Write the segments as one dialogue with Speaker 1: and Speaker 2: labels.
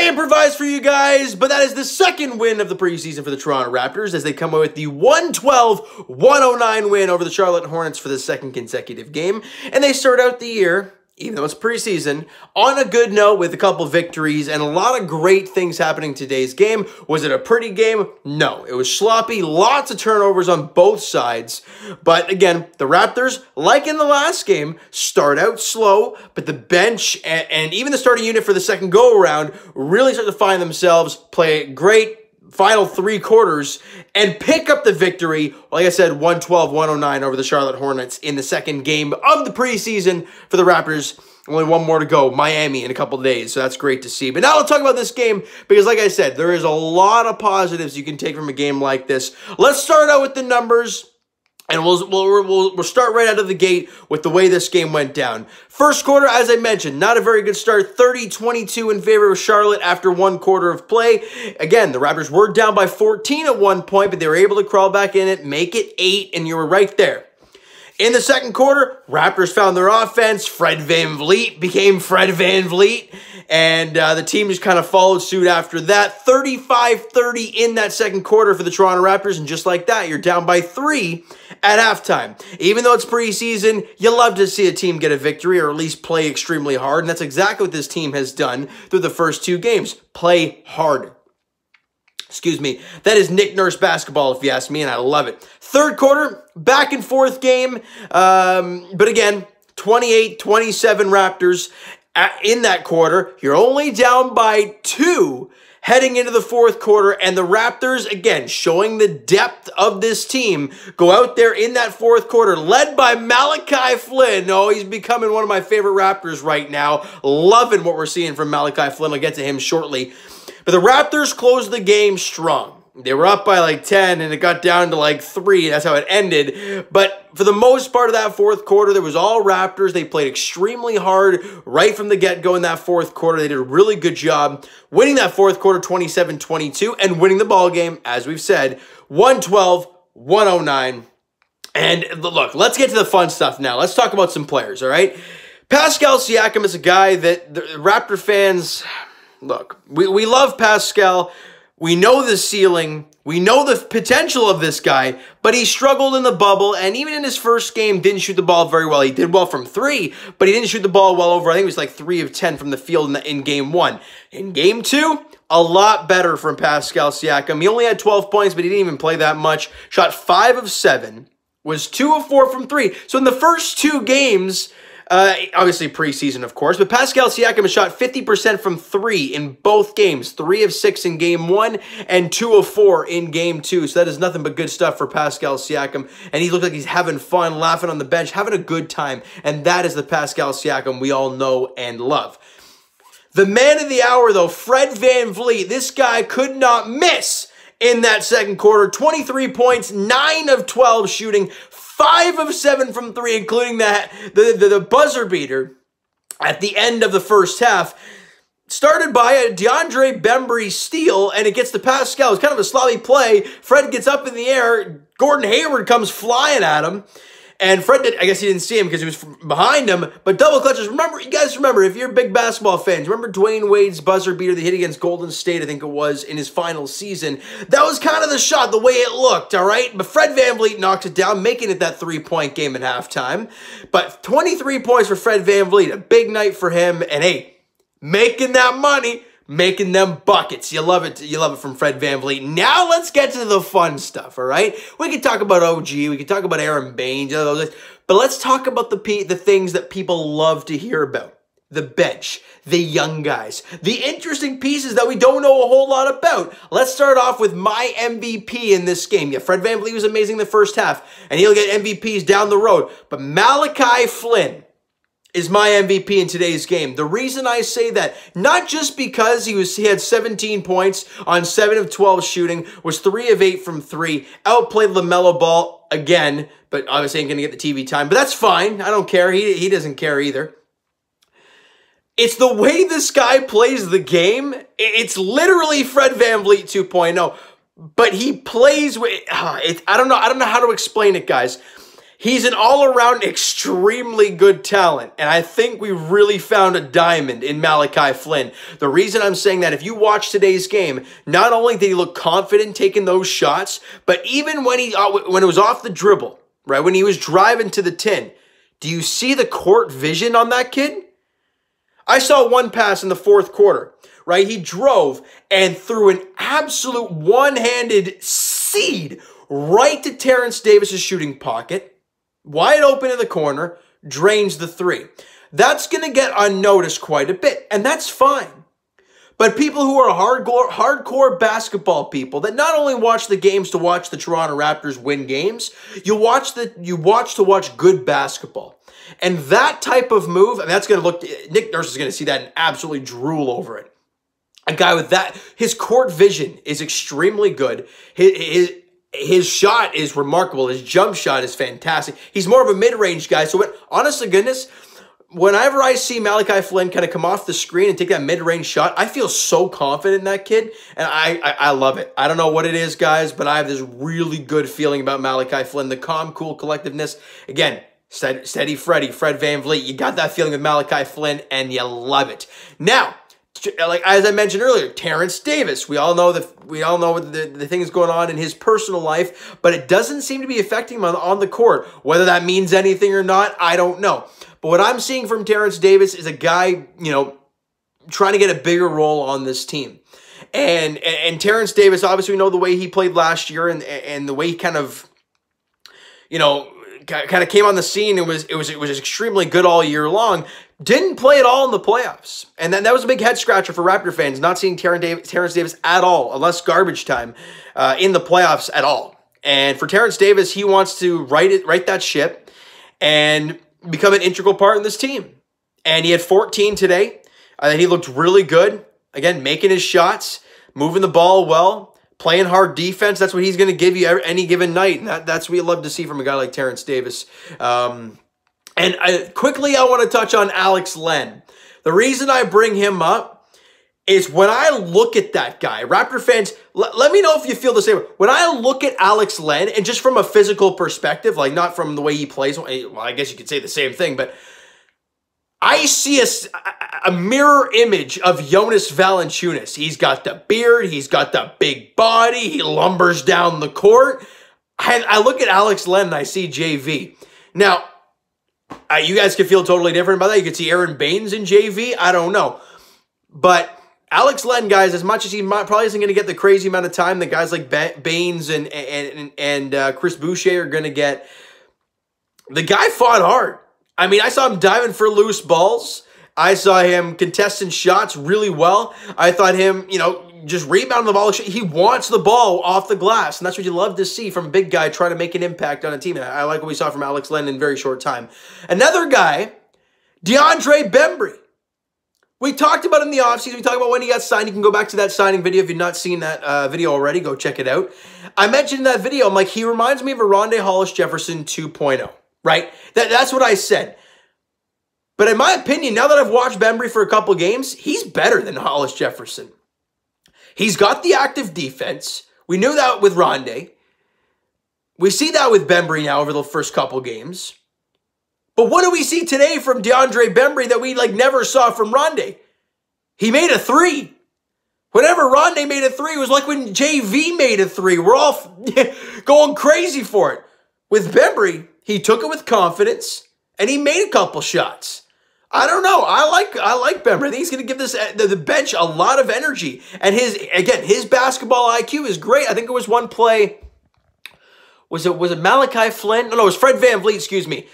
Speaker 1: improvise for you guys, but that is the second win of the preseason for the Toronto Raptors as they come away with the 112-109 win over the Charlotte Hornets for the second consecutive game. And they start out the year, even though it's preseason, on a good note with a couple victories and a lot of great things happening today's game. Was it a pretty game? No. It was sloppy, lots of turnovers on both sides. But again, the Raptors, like in the last game, start out slow, but the bench and even the starting unit for the second go-around really start to find themselves, play great final three quarters, and pick up the victory, like I said, 112-109 over the Charlotte Hornets in the second game of the preseason for the Raptors. Only one more to go, Miami, in a couple days, so that's great to see. But now let's talk about this game, because like I said, there is a lot of positives you can take from a game like this. Let's start out with the numbers. And we'll start right out of the gate with the way this game went down. First quarter, as I mentioned, not a very good start. 30-22 in favor of Charlotte after one quarter of play. Again, the Raptors were down by 14 at one point, but they were able to crawl back in it, make it 8, and you were right there. In the second quarter, Raptors found their offense. Fred VanVleet became Fred VanVleet. And the team just kind of followed suit after that. 35-30 in that second quarter for the Toronto Raptors. And just like that, you're down by 3 at halftime. Even though it's preseason, you love to see a team get a victory or at least play extremely hard. And that's exactly what this team has done through the first two games. Play hard. Excuse me. That is Nick Nurse basketball, if you ask me, and I love it. Third quarter, back and forth game. But again, 28-27 Raptors in that quarter. You're only down by 2 heading into the fourth quarter, and the Raptors, again, showing the depth of this team, go out there in that fourth quarter, led by Malachi Flynn. Oh, he's becoming one of my favorite Raptors right now. Loving what we're seeing from Malachi Flynn. I'll get to him shortly. But the Raptors closed the game strong. They were up by like 10, and it got down to like 3. That's how it ended. But for the most part of that fourth quarter, there was all Raptors. They played extremely hard right from the get-go in that fourth quarter. They did a really good job winning that fourth quarter 27-22 and winning the ball game, as we've said, 112-109. And look, let's get to the fun stuff now. Let's talk about some players, all right? Pascal Siakam is a guy that the Raptor fans... Look, we love Pascal. We know the ceiling. We know the potential of this guy, but he struggled in the bubble, and even in his first game, didn't shoot the ball very well. He did well from 3, but he didn't shoot the ball well over, I think it was like 3 of 10 from the field in game 1. In game 2, a lot better from Pascal Siakam. He only had 12 points, but he didn't even play that much. Shot 5 of 7, was 2 of 4 from 3. So in the first 2 games... obviously preseason, of course, but Pascal Siakam has shot 50% from 3 in both games. 3 of 6 in game 1 and 2 of 4 in game 2. So that is nothing but good stuff for Pascal Siakam. And he looks like he's having fun, laughing on the bench, having a good time. And that is the Pascal Siakam we all know and love. The man of the hour, though, Fred VanVleet. This guy could not miss in that second quarter. 23 points, 9 of 12 shooting, 5 of 7 from 3, including the buzzer beater at the end of the first half. Started by a DeAndre Bembry steal, and it gets to Pascal. It's kind of a sloppy play. Fred gets up in the air. Gordon Hayward comes flying at him. And Fred, I guess he didn't see him because he was behind him, but double clutches. Remember, you guys remember, if you're big basketball fans, remember Dwayne Wade's buzzer beater that hit against Golden State, I think it was, in his final season? That was kind of the shot, the way it looked, all right? But Fred VanVleet knocks it down, making it that 3-point game at halftime. But 23 points for Fred VanVleet, a big night for him. And hey, making that money, making them buckets. You love it. You love it from Fred VanVleet. Now let's get to the fun stuff, all right? We can talk about OG. We can talk about Aaron Baines. But let's talk about the things that people love to hear about. The bench, the young guys, the interesting pieces that we don't know a whole lot about. Let's start off with my MVP in this game. Yeah, Fred VanVleet was amazing in the first half, and he'll get MVPs down the road. But Malachi Flynn is my MVP in today's game. The reason I say that, not just because he had 17 points on 7 of 12 shooting, was 3 of 8 from 3, outplayed LaMelo Ball again, but obviously ain't going to get the TV time, but that's fine. I don't care. He doesn't care either. It's the way this guy plays the game. It's literally Fred VanVleet 2.0, but he plays with, I don't know how to explain it, guys. He's an all-around extremely good talent, and I think we really found a diamond in Malachi Flynn. The reason I'm saying that, if you watch today's game, not only did he look confident taking those shots, but even when it was off the dribble, right, when he was driving to the 10, do you see the court vision on that kid? I saw one pass in the fourth quarter, right? He drove and threw an absolute one-handed seed right to Terrence Davis's shooting pocket, wide open in the corner, drains the three. That's going to get unnoticed quite a bit, and that's fine. But people who are hardcore basketball people that not only watch the games to watch the Toronto Raptors win games, you watch to watch good basketball. And that type of move, and that's going to look, Nick Nurse is going to see that and absolutely drool over it. A guy with that, his court vision is extremely good. His shot is remarkable. His jump shot is fantastic. He's more of a mid-range guy. So, honest to goodness, whenever I see Malachi Flynn kind of come off the screen and take that mid-range shot, I feel so confident in that kid, and I love it. I don't know what it is, guys, but I have this really good feeling about Malachi Flynn. The calm, cool collectiveness. Again, Steady Freddy, Fred VanVleet. You got that feeling with Malachi Flynn, and you love it. Now, like as I mentioned earlier, Terrence Davis. We all know what the things going on in his personal life, but it doesn't seem to be affecting him on the court. Whether that means anything or not, I don't know. But what I'm seeing from Terrence Davis is a guy, trying to get a bigger role on this team. And Terrence Davis, obviously, we know the way he played last year and the way he kind of came on the scene. It was extremely good all year long. Didn't play at all in the playoffs. And that was a big head scratcher for Raptor fans, not seeing Terrence Davis at all, unless garbage time, in the playoffs at all. And for Terrence Davis, he wants to right that ship and become an integral part in this team. And he had 14 today. He looked really good. Again, making his shots, moving the ball well, playing hard defense. That's what he's going to give you any given night. And that's what you love to see from a guy like Terrence Davis. Quickly, I want to touch on Alex Len. The reason I bring him up is when I look at that guy, Raptor fans, let me know if you feel the same way. When I look at Alex Len, and just from a physical perspective, like not from the way he plays, well, I guess you could say the same thing, but I see a mirror image of Jonas Valanciunas. He's got the beard, he's got the big body, he lumbers down the court. I look at Alex Len and I see JV. Now, you guys could feel totally different about that. You could see Aaron Baines in JV. I don't know. But Alex Len, guys, as much as he probably isn't going to get the crazy amount of time that guys like Baines and Chris Boucher are going to get, the guy fought hard. I mean, I saw him diving for loose balls. I saw him contesting shots really well. I thought him, just rebounding the ball. He wants the ball off the glass, and that's what you love to see from a big guy trying to make an impact on a team. And I like what we saw from Alex Len in a very short time. Another guy, DeAndre Bembry. We talked about him in the offseason. We talked about when he got signed. You can go back to that signing video. If you've not seen that video already, go check it out. I mentioned in that video, I'm like, he reminds me of a Rondé Hollis Jefferson 2.0, right? That's what I said. But in my opinion, now that I've watched Bembry for a couple games, he's better than Hollis Jefferson. He's got the active defense. We knew that with Rondé. We see that with Bembry now over the first couple games. But what do we see today from DeAndre Bembry that we never saw from Rondé? He made a three. Whenever Rondé made a three, it was like when JV made a three. We're all going crazy for it. With Bembry, he took it with confidence, and he made a couple shots. I don't know. I like Bembry. I think he's going to give the bench a lot of energy. And his basketball IQ is great. I think it was one play. Was it Malachi Flynn? No, it was Fred VanVleet, excuse me.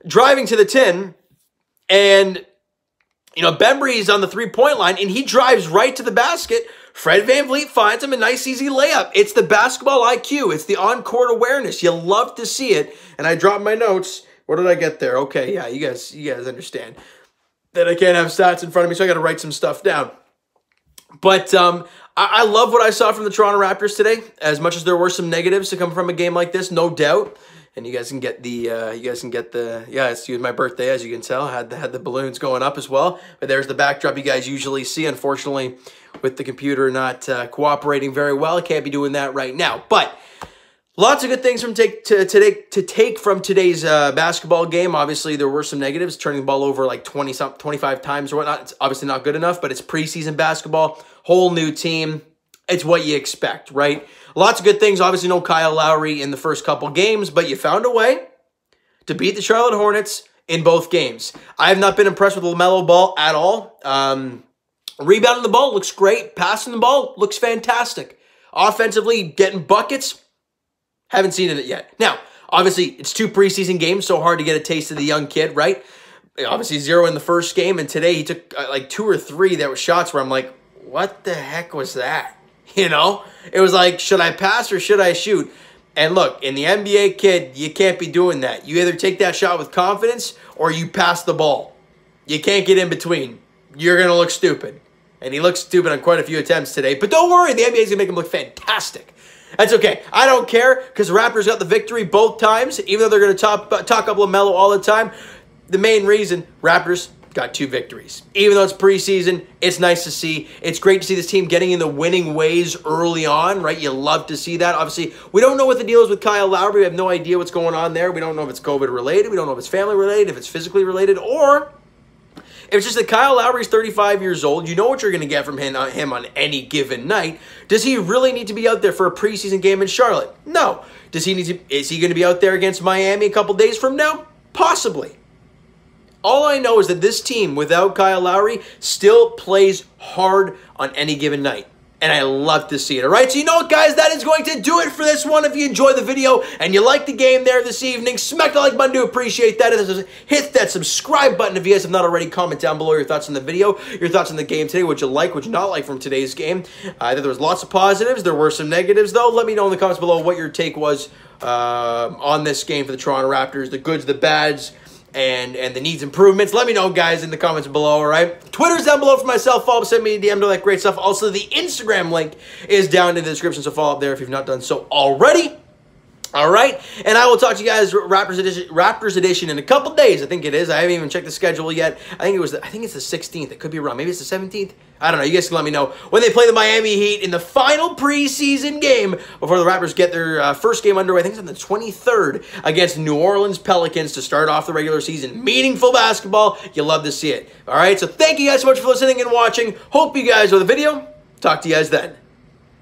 Speaker 1: Driving to the 10, and Bembry's on the three-point line, and he drives right to the basket. Fred VanVleet finds him a nice, easy layup. It's the basketball IQ. It's the on-court awareness. You love to see it. And I dropped my notes. Where did I get there? Okay, yeah, you guys understand that I can't have stats in front of me, so I got to write some stuff down. But I love what I saw from the Toronto Raptors today. As much as there were some negatives to come from a game like this, no doubt. And you guys can get the, yeah, it's my birthday, as you can tell. I had the balloons going up as well. But there's the backdrop you guys usually see. Unfortunately, with the computer not cooperating very well, I can't be doing that right now. But Lots of good things from take from today's basketball game. Obviously, there were some negatives, turning the ball over like 25 times or whatnot. It's obviously not good enough, but it's preseason basketball, whole new team. It's what you expect, right? Lots of good things. Obviously, no Kyle Lowry in the first couple games, but you found a way to beat the Charlotte Hornets in both games. I have not been impressed with LaMelo Ball at all. Rebounding the ball looks great. Passing the ball looks fantastic. Offensively, getting buckets, haven't seen it yet. Now, obviously, it's 2 preseason games, so hard to get a taste of the young kid, right? Obviously, 0 in the first game, and today he took like 2 or 3 that were shots where I'm like, what the heck was that? You know? It was like, should I pass or should I shoot? And look, in the NBA, kid, you can't be doing that. You either take that shot with confidence or you pass the ball. You can't get in between. You're going to look stupid. And he looks stupid on quite a few attempts today. But don't worry, the NBA is going to make him look fantastic. That's okay. I don't care because the Raptors got the victory both times, even though they're going to talk up LaMelo all the time. The main reason, Raptors got 2 victories. Even though it's preseason, it's nice to see. It's great to see this team getting in the winning ways early on, right? You love to see that. Obviously, we don't know what the deal is with Kyle Lowry. We have no idea what's going on there. We don't know if it's COVID related. We don't know if it's family related, if it's physically related, or if it's just that Kyle Lowry's 35 years old. You know what you're going to get from him on any given night. Does he really need to be out there for a preseason game in Charlotte? No. Does he need to? Is he going to be out there against Miami a couple days from now? Possibly. All I know is that this team, without Kyle Lowry, still plays hard on any given night. And I love to see it. All right, so you know what, guys? That is going to do it for this one. If you enjoyed the video and you liked the game there this evening, smack the like button to appreciate that. Hit that subscribe button if you guys have not already. Comment down below your thoughts on the video, your thoughts on the game today, what you like, what you not like from today's game. There was lots of positives. There were some negatives, though. Let me know in the comments below what your take was on this game for the Toronto Raptors, the goods, the bads, and the needs improvements. Let me know, guys, in the comments below, all right? Twitter's down below for myself. Follow, send me a DM, do that great stuff. Also, the Instagram link is down in the description, so follow up there if you've not done so already. All right, and I will talk to you guys Raptors edition in a couple days. I think it is. I haven't even checked the schedule yet. I think it's the 16th. It could be wrong. Maybe it's the 17th. I don't know. You guys can let me know when they play the Miami Heat in the final preseason game before the Raptors get their first game underway. I think it's on the 23rd against New Orleans Pelicans to start off the regular season. Meaningful basketball. You love to see it. All right, so thank you guys so much for listening and watching. Hope you guys enjoy the video. Talk to you guys then.